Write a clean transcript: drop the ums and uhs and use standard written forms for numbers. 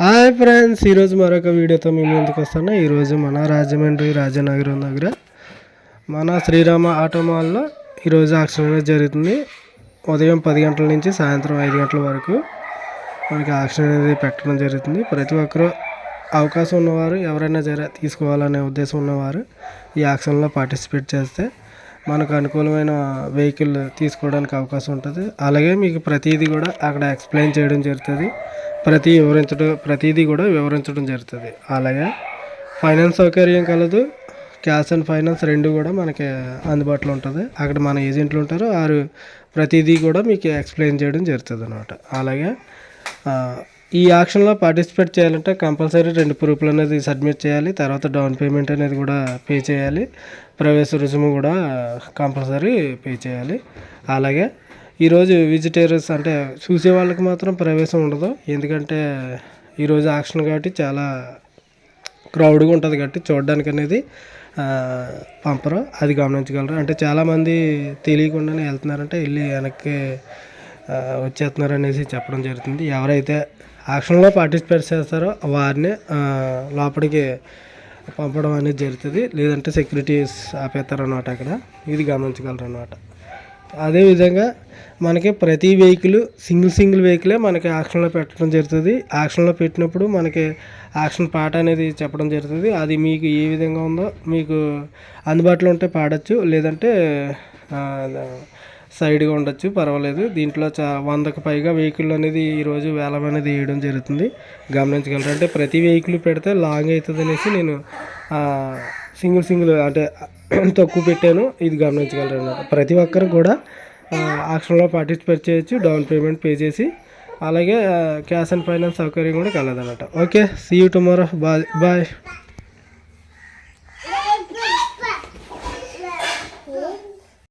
Hi friends, ఈరోజు మరొక వీడియోతో మేము ముందుకు వస్తున్నా. ఈరోజు మన రాజమండ్రి రాజనగరం దగ్గర మన శ్రీరామ ఆటో మాల్లో ఈరోజు ఆక్షన్ అనేది జరుగుతుంది. ఉదయం 10 గంటల నుంచి సాయంత్రం 5 గంటల వరకు మనకి ఆక్షన్ అనేది పెట్టడం జరుగుతుంది. ప్రతి ఒక్కరూ అవకాశం ఉన్నవారు ఎవరైనా సరే తీసుకోవాలనే ఉద్దేశం ఉన్నవారు ఈ ఆక్షన్లో పార్టిసిపేట్ చేస్తే మనకు అనుకూలమైన వెహికల్ తీసుకోవడానికి అవకాశం ఉంటుంది. అలాగే మీకు ప్రతిదీ కూడా అక్కడ ఎక్స్ప్లెయిన్ చేయడం జరుగుతుంది. ప్రతిదీ కూడా వివరించడం జరుగుతుంది. అలాగే ఫైనాన్స్ సౌకర్యం కలదు. క్యాష్ అండ్ ఫైనాన్స్ రెండు కూడా మనకి అందుబాటులో ఉంటుంది. అక్కడ మన ఏజెంట్లు ఉంటారు, వారు ప్రతిదీ కూడా మీకు ఎక్స్ప్లెయిన్ చేయడం జరుగుతుంది అన్నమాట. అలాగే ఈ ఆక్షన్లో పార్టిసిపేట్ చేయాలంటే కంపల్సరీ 2 ప్రూఫ్లు అనేది సబ్మిట్ చేయాలి. తర్వాత డౌన్ పేమెంట్ అనేది కూడా పే చేయాలి. ప్రవేశ రుసుము కూడా కంపల్సరీ పే చేయాలి. అలాగే ఈరోజు విజిటర్స్ అంటే చూసే వాళ్ళకి మాత్రం ప్రవేశం ఉండదు. ఎందుకంటే ఈరోజు ఆక్షన్ కాబట్టి చాలా క్రౌడ్గా ఉంటుంది కాబట్టి చూడడానికి అనేది పంపరు, అది గమనించగలరు. అంటే చాలామంది తెలియకుండానే వెళ్తున్నారంటే వెళ్ళి వెనక్కి వచ్చేస్తున్నారు అనేసి చెప్పడం జరుగుతుంది. ఎవరైతే ఆక్షన్లో పార్టిసిపేట్ చేస్తారో వారిని లోపలికి పంపడం అనేది జరుగుతుంది. లేదంటే సెక్యూరిటీస్ ఆపేస్తారు అన్నమాట. అక్కడ ఇది గమనించగలరు అన్నమాట. అదేవిధంగా మనకి ప్రతి వెహికల్ సింగిల్ వెహికలే మనకి ఆక్షన్లో పెట్టడం జరుగుతుంది. ఆక్షన్లో పెట్టినప్పుడు మనకి ఆక్షన్ పాట అనేది చెప్పడం జరుగుతుంది. అది మీకు ఏ విధంగా ఉందో మీకు అందుబాటులో ఉంటే పాడచ్చు, లేదంటే సైడ్గా ఉండొచ్చు, పర్వాలేదు. దీంట్లో 100కు పైగా వెహికల్ అనేది ఈరోజు వేలం అనేది వేయడం జరుగుతుంది. గమనించగలరు. అంటే ప్రతి వెహికల్ పెడితే లాంగ్ అవుతుంది అనేసి నేను సింగిల్ అంటే తక్కువ పెట్టాను. ఇది గమనించగలరు అన్నమాట. ప్రతి ఒక్కరు కూడా ఆక్షన్లో పార్టిసిపేట్ చేయొచ్చు, డౌన్ పేమెంట్ పే చేసి. అలాగే క్యాష్ అండ్ ఫైనాన్స్ సౌకర్యం కూడా కలదన్నమాట. Okay, see you tomorrow. Bye.